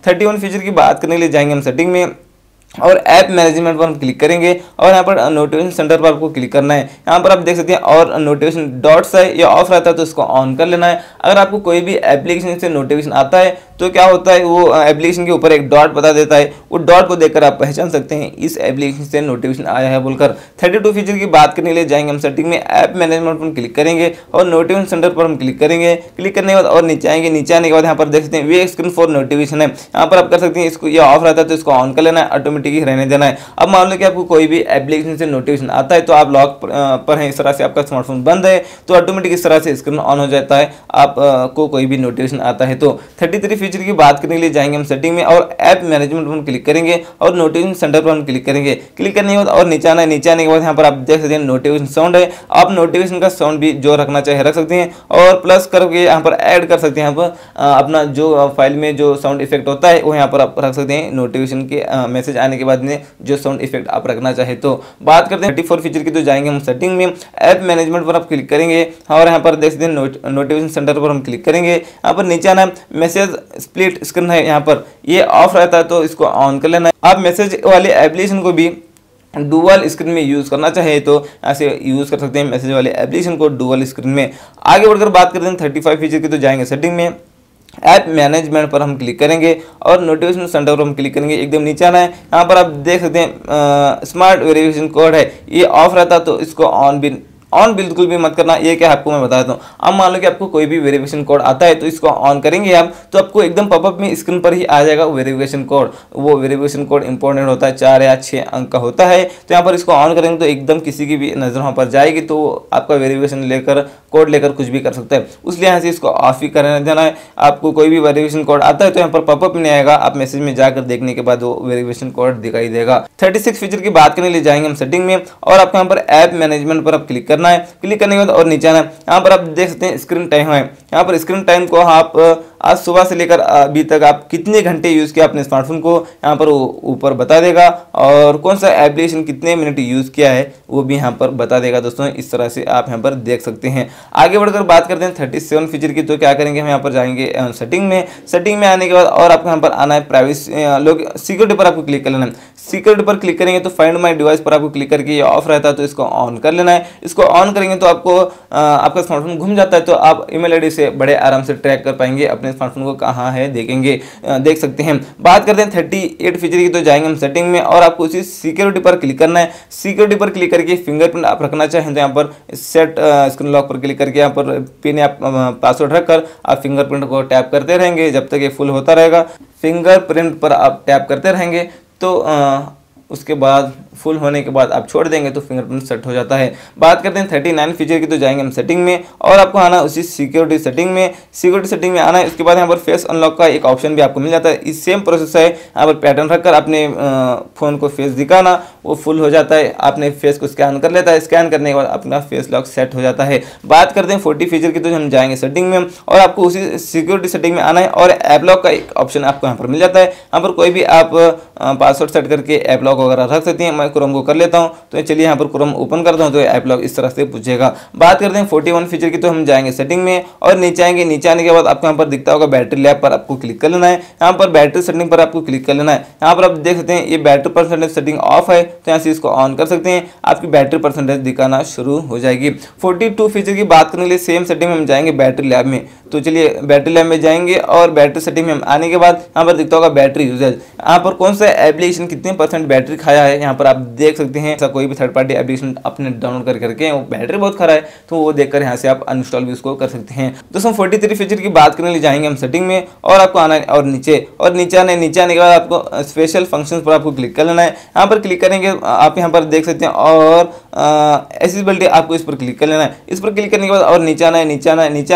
31 feature की बात करने के लिए जाएंगे हम सेटिंग में और ऐप मैनेजमेंट पर हम क्लिक करेंगे और यहाँ पर नोटिफिकेशन सेंटर पर आपको क्लिक करना है। यहाँ पर आप देख सकते हैं और नोटिफिकेशन डॉट्स है ये ऑफ रहता है तो इसको ऑन कर लेना है। अगर आपको कोई भी एप्लीकेशन से नोटिफिकेशन आता है तो क्या होता है वो एप्लीकेशन के ऊपर एक डॉट बता देता है, वो डॉट को देखकर आप पहचान सकते हैं इस एप्लीकेशन से नोटिफिकेशन आया है बोलकर। 32 फीचर की बात करने के लिए जाएंगे हम सेटिंग में, ऐप मैनेजमेंट पर क्लिक करेंगे और नोटिफिकेशन सेंटर पर हम क्लिक करेंगे। क्लिक करने के बाद और नीचे आएंगे, नीचे आने के बाद यहाँ पर देख सकते हैं वे स्क्रीन फॉर नोटिफिकेशन है, यहाँ पर आप कर सकते हैं इसको, ये ऑफ रहता है तो इसको ऑन कर लेना है, ऑटोमेटिक रहने देना है। अब मान लो कि आपको कोई भी एप्लीकेशन से नोटिफिकेशन आता है तो आप लॉक पर है, इस तरह से आपका स्मार्टफोन बंद है तो ऑटोमेटिक इस तरह से स्क्रीन ऑन हो जाता है आपको कोई भी नोटिफिकेशन आता है तो। 33 फीचर की बात करने के लिए जाएंगे हम सेटिंग में और ऐप मैनेजमेंट पर हम क्लिक करेंगे और नोटिफिकेशन सेंटर पर हम क्लिक करेंगे। क्लिक करने के बाद और नीचे आना है, नीचे आने के बाद यहाँ पर आप देख सकते हैं नोटिफिकेशन साउंड है, आप नोटिफिकेशन का साउंड भी जो रखना चाहे रख सकते हैं और प्लस करके यहाँ पर ऐड कर सकते हैं। यहाँ पर अपना जो फाइल में जो साउंड इफेक्ट होता है वो यहाँ पर आप रख सकते हैं नोटिफिकेशन के मैसेज आने के बाद में जो साउंड इफेक्ट आप रखना चाहे तो। बात करते हैं 34 फीचर की तो जाएंगे हम सेटिंग में, ऐप मैनेजमेंट पर आप क्लिक करेंगे और यहाँ पर देख सकते हैं नोटिफिकेशन सेंटर पर हम क्लिक करेंगे। यहाँ पर नीचे आना मैसेज स्प्लिट स्क्रीन है, यहाँ पर ये ऑफ रहता है तो इसको ऑन कर लेना है। आप मैसेज वाले एप्लीकेशन को भी डुअल स्क्रीन में यूज करना चाहे तो ऐसे यूज कर सकते हैं मैसेज वाले एप्लीकेशन को डुअल स्क्रीन में। आगे बढ़कर बात करते हैं 35 फीचर की तो जाएंगे सेटिंग में, ऐप मैनेजमेंट पर हम क्लिक करेंगे और नोटिफिकेशन सेंटर पर हम क्लिक करेंगे। एकदम नीचे आना है, यहाँ पर आप देख सकते हैं स्मार्ट वेरिफिकेशन कोड है, ये ऑफ रहता है तो इसको ऑन बिल्कुल भी मत करना। ये क्या आपको मैं बता देता हूँ, अब मान लो कि आपको कोई भी वेरिफिकेशन कोड आता है तो इसको ऑन करेंगे आप तो आपको एकदम पॉपअप में स्क्रीन पर ही आ जाएगा वेरिफिकेशन कोड। वो वेरिफिकेशन कोड इंपॉर्टेंट होता है, 4 या 6 अंक का होता है तो यहाँ पर इसको ऑन करेंगे तो एकदम किसी की भी नजर वहाँ पर जाएगी तो आपका वेरिफिकेशन लेकर कोड लेकर कुछ भी कर सकता है, इसलिए यहाँ से इसको ऑफ ही करने देना है। आपको कोई भी वेरिफिकेशन कोड आता है तो यहाँ पर पॉपअप नहीं आएगा, आप मैसेज में जाकर देखने के बाद वो वेरिफिकेशन कोड दिखाई देगा। 36 फीचर की बात करने के लिए जाएंगे हम सेटिंग में और आपको यहाँ पर ऐप मैनेजमेंट पर आप क्लिक करना है। क्लिक करने के बाद और नीचे आना है, यहाँ पर आप देख सकते हैं स्क्रीन टाइम है, यहाँ पर स्क्रीन टाइम को आप आज सुबह से लेकर अभी तक आप कितने घंटे यूज़ किया अपने स्मार्टफोन को यहाँ पर ऊपर बता देगा और कौन सा एप्लीकेशन कितने मिनट यूज़ किया है वो भी यहाँ पर बता देगा। दोस्तों इस तरह से आप यहाँ पर देख सकते हैं। आगे बढ़कर बात करते हैं 37 फीचर की तो क्या करेंगे हम यहाँ पर जाएंगे सेटिंग में आने के बाद और आपको यहाँ पर आना है प्राइवेसी सिक्योरिटी पर आपको क्लिक कर लेना है। सिक्योरिटी पर क्लिक करेंगे तो फाइंड माई डिवाइस पर आपको क्लिक करके ये ऑफ रहता है तो इसको ऑन कर लेना है। इसको ऑन करेंगे तो आपको आपका स्मार्टफोन घूम जाता है तो आप ईमेल आईडी से बड़े आराम से ट्रैक कर पाएंगे अपने स्मार्टफोन को कहाँ है देख सकते हैं। बात करते हैं 38 फीचर की तो जाएंगे हम सेटिंग में और आपको उसी सिक्योरिटी पर क्लिक करना है। सिक्योरिटी पर क्लिक करके फिंगरप्रिंट आप रखना चाहें तो यहाँ पर सेट स्क्रीन लॉक पर क्लिक करके यहाँ पर पिन या पासवर्ड रखकर आप फिंगरप्रिंट को टैप करते रहेंगे जब तक ये फुल होता रहेगा। फिंगरप्रिंट पर आप टैप करते रहेंगे तो उसके बाद फुल होने के बाद आप छोड़ देंगे तो फिंगरप्रिंट सेट हो जाता है। बात करते हैं 39 फीचर की तो जाएंगे हम सेटिंग में और आपको आना उसी सिक्योरिटी सेटिंग में आना है। उसके बाद यहाँ पर फेस अनलॉक का एक ऑप्शन भी आपको मिल जाता है। इस सेम प्रोसेस है, यहाँ पर पैटर्न रखकर अपने फ़ोन को फेस दिखाना, वो फुल हो जाता है, आपने फेस को स्कैन कर लेता है, स्कैन करने के बाद अपना फेस लॉक सेट हो जाता है। बात करते हैं 40 फीचर की तो हम जाएंगे सेटिंग में और आपको उसी सिक्योरिटी सेटिंग में आना है और ऐप लॉक का एक ऑप्शन आपको यहाँ पर मिल जाता है। यहाँ पर कोई भी आप पासवर्ड सेट करके ऐप लॉक वगैरह रख सकते हैं। मैं क्रोम को कर लेता हूं तो चलिए यहाँ पर क्रोम ओपन करता हूं तो ऐप लॉक इस तरह से पूछेगा। बात करते हैं 41 फीचर की तो हम जाएंगे सेटिंग में और नीचे आएंगे। नीचे आने के बाद आपको यहाँ पर दिखता होगा बैटरी लैब पर आपको क्लिक कर लेना है। यहाँ पर बैटरी सेटिंग पर आपको क्लिक कर लेना है। यहाँ पर आप देख सकते हैं ये बैटरी परसेंटेज सेटिंग ऑफ है तो यहाँ से इसको ऑन कर सकते हैं, आपकी बैटरी परसेंटेज दिखाना शुरू हो जाएगी। 42 फीचर की बात करने के लिए सेम सेटिंग में हम जाएंगे बैटरी लैब में, तो चलिए बैटरी लैब में जाएंगे और बैटरी सेटिंग में आने के बाद यहाँ पर दिखता होगा बैटरी यूजेज, यहाँ पर कौन सा एप्लीकेशन कितने % बैटरी खाया है यहाँ पर आप देख सकते हैं। ऐसा कोई भी थर्ड पार्टी एप्लीकेशन अपने डाउनलोड करके वो बैटरी बहुत खरा है तो वो देखकर यहाँ से आप अनइंस्टॉल भी उसको कर सकते हैं। दोस्तों 43 फीचर की बात करने के लिए जाएंगे हम सेटिंग में और आपको आना है और नीचे आने के बाद आपको स्पेशल फंक्शंस पर आपको क्लिक कर लेना है। यहाँ पर क्लिक करेंगे आप यहाँ पर देख सकते हैं और एक्सेसिबिलिटी आपको इस पर क्लिक कर लेना है। इस पर क्लिक करने के बाद और नीचे आने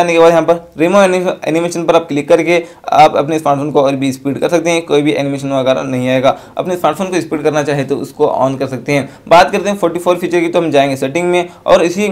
के बाद यहाँ पर रिमूव एनिमेशन पर आप क्लिक करके आप अपने स्मार्टफोन को और भी स्पीड कर सकते हैं, कोई भी एनिमेशन वगैरह नहीं आएगा। अपने स्मार्टफोन को स्पीड करना चाहे तो उसको ऑन कर सकते हैं। बात करते हैं 44 फीचर की तो हम जाएंगे सेटिंग में और इसी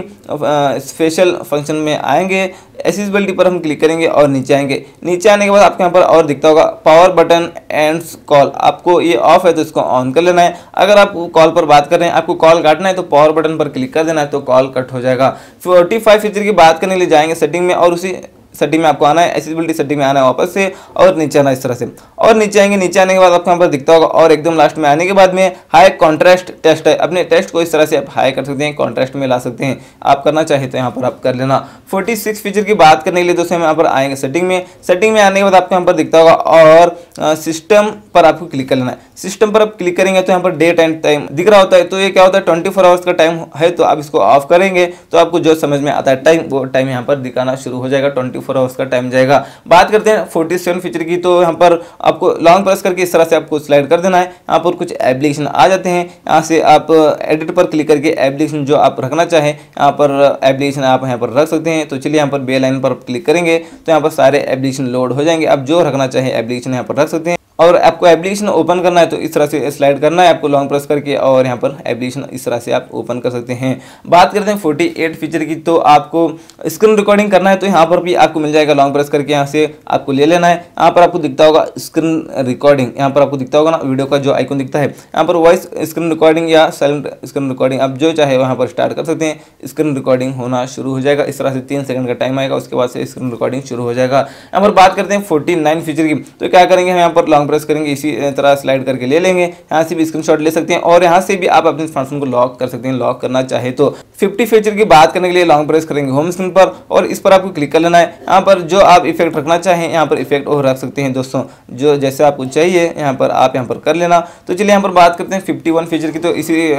स्पेशल फंक्शन में आएंगे। एक्सेसिबिलिटी पर हम क्लिक करेंगे और नीचे आने के बाद आपको यहाँ पर और दिखता होगा पावर बटन एंड्स कॉल, आपको ये ऑफ है तो इसको ऑन कर लेना है। अगर आप कॉल पर बात कर रहे हैं, आपको कॉल काटना है तो पावर बटन पर क्लिक कर देना है तो कॉल कट हो जाएगा। 45 फीचर की बात करने के लिए जाएंगे सेटिंग में और उसी सेटिंग में आपको आना है, एक्सेसिबिलिटी सेटिंग में आना है वापस से और नीचे आना इस तरह से। और नीचे आएंगे, नीचे आने के बाद आपको यहाँ पर दिखता होगा और एकदम लास्ट में आने के बाद में हाई कॉन्ट्रास्ट टेस्ट है। अपने टेस्ट को इस तरह से आप हाई कर सकते हैं, कॉन्ट्रास्ट में ला सकते हैं, आप करना चाहे तो यहाँ पर आप कर लेना। 46 फीचर की बात करने के लिए दोस्तों हम यहाँ पर आएंगे सेटिंग में। सेटिंग में आने के बाद आपको यहाँ पर दिखता होगा और सिस्टम पर आपको क्लिक कर लेना है। सिस्टम पर आप क्लिक करेंगे तो यहाँ पर डेट एंड टाइम दिख रहा होता है, तो ये क्या होता है 24 आवर्स का टाइम है, तो आप इसको ऑफ करेंगे तो आपको जो समझ में आता है टाइम, वो टाइम यहाँ पर दिखाना शुरू हो जाएगा, 24 आवर्स का टाइम जाएगा। बात करते हैं 47 फीचर की, तो यहाँ पर आपको लॉन्ग प्रेस करके इस तरह से आपको स्लाइड कर देना है। यहाँ पर कुछ एप्लीकेशन आ जाते हैं, यहाँ से आप एडिट पर क्लिक करके एप्लीकेशन जो आप रखना चाहें यहाँ पर एप्लीकेशन आप यहाँ पर रख सकते हैं। तो चलिए यहाँ पर बे लाइन पर क्लिक करेंगे तो यहाँ पर सारे एप्लीकेशन लोड हो जाएंगे। आप जो रखना चाहें एप्लीकेशन यहाँ पर रख सकते हैं। और आपको एप्लीकेशन ओपन करना है तो इस तरह से स्लाइड करना है आपको लॉन्ग प्रेस करके, और यहाँ पर एप्लीकेशन इस तरह से आप ओपन कर सकते हैं। बात करते हैं 48 फीचर की, तो आपको स्क्रीन रिकॉर्डिंग करना है तो यहाँ पर भी आपको मिल जाएगा, लॉन्ग प्रेस करके यहाँ से आपको ले लेना है। यहाँ पर आपको दिखता होगा स्क्रीन रिकॉर्डिंग, यहाँ पर आपको दिखता होगा ना वीडियो का जो आइकन दिखता है, यहाँ पर वॉइस स्क्रीन रिकॉर्डिंग या साइलेंट स्क्रीन रिकॉर्डिंग आप जो चाहे वहाँ पर स्टार्ट कर सकते हैं। स्क्रीन रिकॉर्डिंग होना शुरू हो जाएगा, इस तरह से 3 सेकंड का टाइम आएगा, उसके बाद से स्क्रीन रिकॉर्डिंग शुरू हो जाएगा। यहाँ पर बात करते हैं 49 फीचर की, तो क्या करेंगे हम यहाँ पर लॉन्ग प्रेस करेंगे, इसी तरह स्लाइड करके ले लेंगे। यहाँ से भी स्क्रीनशॉट ले सकते हैं और यहाँ से भी आप अपने स्मार्टफोन को लॉक कर सकते हैं, लॉक करना चाहे तो। 50 फीचर की बात करने के लिए लॉन्ग प्रेस करेंगे होम स्क्रीन पर और इस पर आपको क्लिक कर लेना है। यहाँ पर जो आप इफेक्ट रखना चाहें यहाँ पर इफेक्ट और रख सकते हैं दोस्तों, जो जैसे आपको चाहिए यहाँ पर आप यहाँ पर कर लेना। तो चलिए यहाँ पर बात करते हैं 51 फीचर की, तो इसी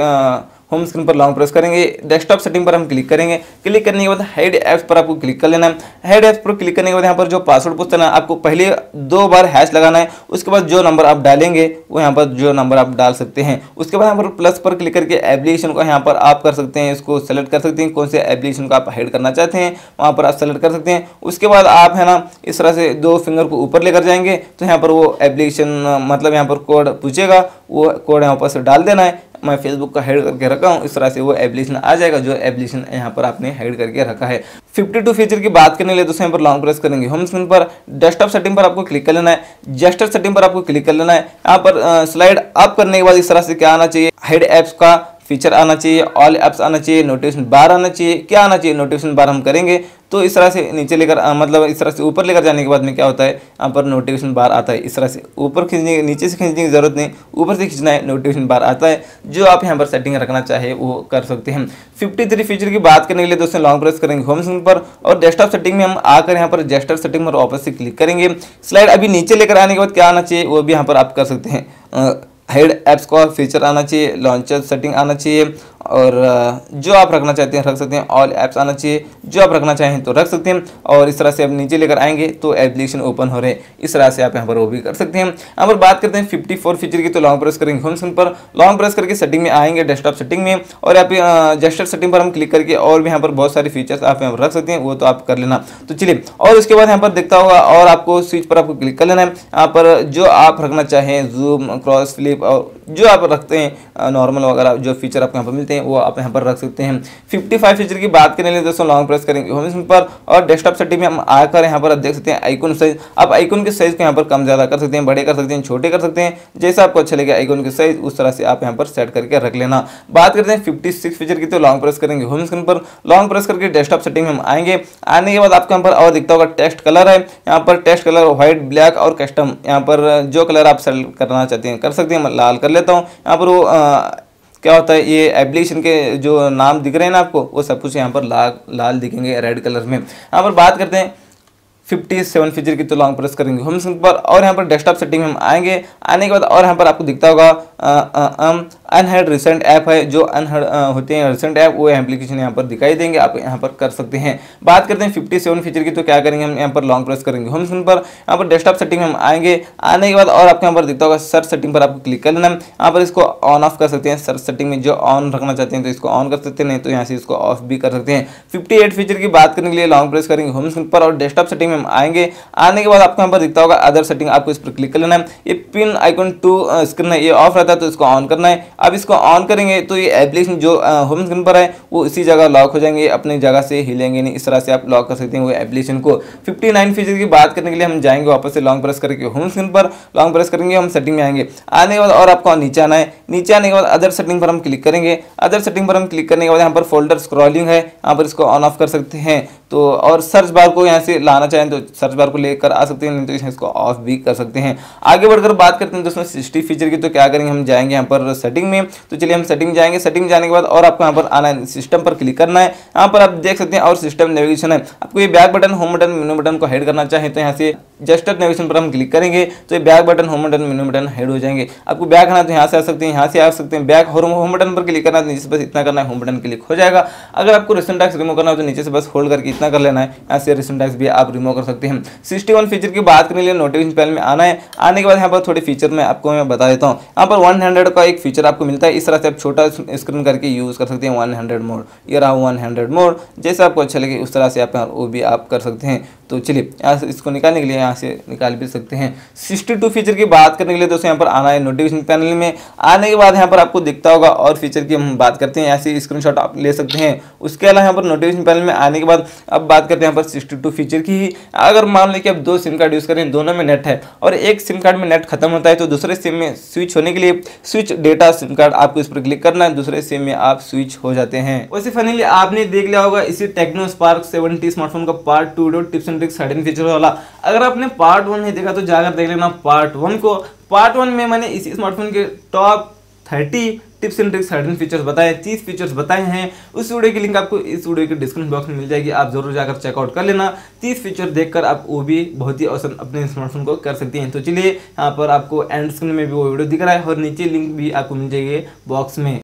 होम स्क्रीन पर लॉन्ग प्रेस करेंगे, डेस्कटॉप सेटिंग पर हम क्लिक करेंगे। क्लिक करने के बाद हाइड ऐप्स पर आपको क्लिक कर लेना है। हाइड ऐप्स पर क्लिक करने के बाद यहाँ पर जो पासवर्ड पूछता है आपको पहले 2 बार हैश लगाना है, उसके बाद जो नंबर आप डालेंगे वो यहाँ पर जो नंबर आप डाल सकते हैं। उसके बाद यहाँ पर प्लस पर क्लिक करके एप्लीकेशन को यहाँ पर आप कर सकते हैं, इसको सेलेक्ट कर सकते हैं, कौन से एप्लीकेशन को आप हाइड करना चाहते हैं वहाँ पर आप सेलेक्ट कर सकते हैं। उसके बाद आप है ना इस तरह से 2 फिंगर को ऊपर लेकर जाएंगे तो यहाँ पर वो एप्लीकेशन मतलब यहाँ पर कोड पूछेगा, वो कोड यहाँ पर से डाल देना है। मैं फेसबुक का हाइड करके रखा हूँ, इस तरह से वो एप्लीकेशन आ जाएगा जो एप्लीकेशन यहाँ पर आपने हाइड करके रखा है। 52 फीचर की बात करने के लिए दोस्तों यहाँ पर लॉन्ग प्रेस करेंगे होम स्क्रीन पर, डेस्कटॉप सेटिंग पर आपको क्लिक कर लेना है, जेस्चर सेटिंग पर आपको क्लिक कर लेना है। यहाँ पर स्लाइड अप करने के बाद इस तरह से क्या आना चाहिए, हाइड ऐप्स का फीचर आना चाहिए, ऑल ऐप्स आना चाहिए, नोटिफिकेशन बार आना चाहिए। क्या आना चाहिए, नोटिफिकेशन बार हम करेंगे तो इस तरह से नीचे लेकर मतलब इस तरह से ऊपर लेकर जाने के बाद में क्या होता है यहाँ पर नोटिफिकेशन बार आता है। इस तरह से ऊपर खींचने, नीचे से खींचने की जरूरत नहीं, ऊपर से खींचना है, नोटिफिकेशन बार आता है। जो आप यहाँ पर सेटिंग रखना चाहे वो कर सकते हैं। 53 फीचर की बात करने के लिए दोस्तों लॉन्ग प्रेस करेंगे होम स्क्रीन पर और डेस्कटॉप सेटिंग में हम आकर यहाँ पर जेस्चर सेटिंग पर वापस से क्लिक करेंगे। स्लाइड अभी नीचे लेकर आने के बाद क्या आना चाहिए वो भी यहाँ पर आप कर सकते हैं। हाइड ऐप्स का फीचर आना चाहिए, लॉन्चर सेटिंग आना चाहिए और जो आप रखना चाहते हैं रख सकते हैं। ऑल ऐप्स आना चाहिए, जो आप रखना चाहें तो रख सकते हैं। और इस तरह से आप नीचे लेकर आएंगे तो एप्लीकेशन ओपन हो रहे हैं, इस तरह से आप यहाँ पर वो भी कर सकते हैं। यहाँ पर बात करते हैं 54 फीचर की, तो लॉन्ग प्रेस करेंगे होम स्क्रीन पर, लॉन्ग प्रेस करके सेटिंग में आएंगे डेस्कटॉप सेटिंग में और यहाँ पे जेस्चर सेटिंग पर हम क्लिक करके और भी यहाँ पर बहुत सारे फीचर्स आप यहाँ पर रख सकते हैं, वो तो आप कर लेना। तो चलिए, और उसके बाद यहाँ पर दिखता होगा और आपको स्विच पर आपको क्लिक कर लेना है। यहाँ पर जो आप रखना चाहें, जूम, क्रॉस, फ्लिप और जो आप रखते हैं नॉर्मल वगैरह जो फीचर आपको यहाँ पर मिलते हैं वो आप यहाँ पर रख सकते हैं। 55 फीचर की बात करने के लिए दोस्तों लॉन्ग प्रेस करेंगे होम स्क्रीन पर और डेस्कटॉप सेटिंग में हम आकर यहाँ पर आप देख सकते हैं आइकन साइज। आप आइकन के साइज को यहाँ पर कम ज़्यादा कर सकते हैं, बड़े कर सकते हैं, छोटे कर सकते हैं, जैसा आपको अच्छा लगे आइकन के साइज उस तरह से आप यहाँ पर सेट करके रख लेना। बात करते हैं 56 फीचर की, तो लॉन्ग प्रेस करेंगे होम स्क्रीन पर, लॉन्ग प्रेस करके डेस्कटॉप सेटिंग में हम आएंगे। आने के बाद आपको यहाँ पर और दिखता होगा टेक्स्ट कलर है, यहाँ पर टेक्स्ट कलर व्हाइट, ब्लैक और कस्टम, यहाँ पर जो कलर आप सेलेक्ट करना चाहते हैं कर सकते हैं। मैं लाल कर लेता हूँ। यहाँ पर वो क्या होता है, ये एप्लीकेशन के जो नाम दिख रहे हैं ना आपको वो सब कुछ यहाँ पर लाल दिखेंगे रेड कलर में। यहाँ पर बात करते हैं 57 फीचर की, तो लॉन्ग प्रेस करेंगे होम स्क्रीन पर और यहाँ पर डेस्कटॉप सेटिंग में हम आएंगे। आने के बाद और यहाँ पर आपको दिखता होगा अनहर्ड रिसेंट ऐप है, जो अनहर्ड होते हैं रिसेंट ऐप वो एप्लीकेशन यहाँ पर दिखाई देंगे, आप यहाँ पर कर सकते हैं। बात करते हैं 57 फीचर की, तो क्या करेंगे हम यहाँ पर लॉन्ग प्रेस करेंगे होम स्क्रीन पर, यहाँ पर डेस्कटॉप सेटिंग में हम आएंगे। आने के बाद और आपको यहाँ पर दिखता होगा सर्च सेटिंग पर आपको क्लिक कर लेना है। यहाँ पर इसको ऑन ऑफ कर सकते हैं, सर्च सेटिंग में जो ऑन रखना चाहते हैं तो इसको ऑन कर सकते हैं, नहीं तो यहाँ से इसको ऑफ भी कर सकते हैं। 58 फीचर की बात करने के लिए लॉन्ग प्रेस करेंगे होम स्क्रीन पर और डेस्कटॉप सेटिंग में हम आएंगे। आने के बाद आपको यहाँ पर दिखता होगा अदर सेटिंग, आपको इस पर क्लिक कर लेना है। ये पिन आइकन टू स्क्रीन है, ये ऑफ रहता है तो इसको ऑन करना है। आप इसको ऑन करेंगे तो ये एप्लीकेशन जो होम स्क्रीन पर है वो इसी जगह लॉक हो जाएंगे, अपनी जगह से हिलेंगे नहीं। इस तरह से आप लॉक कर सकते हैं वो एप्लीकेशन को। 59 फीचर की बात करने के लिए हम जाएंगे वापस से लॉन्ग प्रेस करके होम स्क्रीन पर, लॉन्ग प्रेस करेंगे, हम सेटिंग में आएंगे। आने के बाद और आपको नीचे आना है। नीचे आने के बाद अदर सेटिंग पर हम क्लिक करेंगे। अदर सेटिंग पर हम क्लिक करने के बाद यहाँ पर फोल्डर स्क्रॉलिंग है, यहाँ पर इसको ऑन ऑफ कर सकते हैं। तो और सर्च बार को यहाँ से लाना चाहें तो सर्च बार को लेकर आ सकते हैं, नहीं तो इसको ऑफ भी कर सकते हैं। आगे बढ़कर बात करते हैं दोस्तों 60 फीचर की। तो क्या करेंगे, हम जाएंगे यहाँ पर सेटिंग में। तो चलिए हम सेटिंग जाएंगे। सेटिंग जाने के बाद और आपको यहाँ पर आना है, सिस्टम पर क्लिक करना है। यहाँ पर आप देख सकते हैं और सिस्टम नेविगेशन है। आपको ये बैक बटन, होम बटन, मेनू बटन को हाइड करना चाहे तो यहाँ से जस्ट नेविगेशन पर हम क्लिक करेंगे तो ये बैक बटन, होम बटन, मेनू बटन हाइड हो जाएंगे। आपको बैक आना तो यहाँ से आ सकते हैं, यहाँ से आ सकते हैं। बैक होम बटन पर क्लिक करना है तो नीचे से बस इतना करना है, होम बटन क्लिक हो जाएगा। अगर आपको रिसेंट टैक्स रिमूव करना हो तो नीचे से बस होल्ड करके इतना कर लेना है, यहाँ से रिसेंट टैक्स भी आप रिमूव कर सकते हैं। 61 फीचर की बात करने के लिए नोटिफिकेशन पैनल में आना है। आने के बाद यहाँ पर थोड़े फीचर में आपको मैं बता देता हूँ। यहाँ पर 100 का एक फीचर आपको मिलता है। इस तरह से आप छोटा स्क्रीन करके यूज कर सकते हैं 100 मोड। ये रहा 100 मोड, जैसे आपको अच्छा लगे उस तरह से आप वो भी आप कर सकते हैं। तो चलिए यहाँ से इसको निकालने के लिए यहाँ से निकाल भी सकते हैं। 62 फीचर की बात करने के लिए दोस्तों यहाँ पर आना है नोटिफिकेशन पैनल में। आने के बाद यहाँ पर आपको दिखता होगा और फीचर की हम बात करते हैं, यहाँ से स्क्रीनशॉट आप ले सकते हैं। उसके अलावा यहाँ पर नोटिफिकेशन पैनल में आने के बाद अब बात करते हैं यहाँ पर 62 फीचर की ही। अगर मान लें कि आप 2 सिम कार्ड यूज़ करें, दोनों में नेट है और एक सिम कार्ड में नेट खत्म होता है तो दूसरे सिम में स्विच होने के लिए स्विच डेटा सिम कार्ड आपको इस पर क्लिक करना है, दूसरे सिम में आप स्विच हो जाते हैं। वैसे फाइनली आपने देख लिया होगा इसी टेक्नो स्पार्क 70 स्मार्टफोन का part 2 tips and tricks 13 feature वाला। अगर आपने पार्ट 1 नहीं देखा तो जाकर देख लेना पार्ट 1 को। पार्ट 1 में मैंने इसी स्मार्टफोन के top 30 tips and tricks 13 features बताए, 30 फीचर्स बताए हैं। उस वीडियो की लिंक आपको इस वीडियो के डिस्क्रिप्शन बॉक्स में मिल जाएगी, आप जरूर जाकर चेकआउट कर लेना। 30 फीचर देखकर आप वो भी बहुत ही औसम अपने स्मार्टफोन को कर सकते हैं। तो चलिए यहाँ पर आपको एंड स्क्रीन में भी वो वीडियो दिख रहा है और नीचे लिंक भी आपको मिल जाएगी बॉक्स में।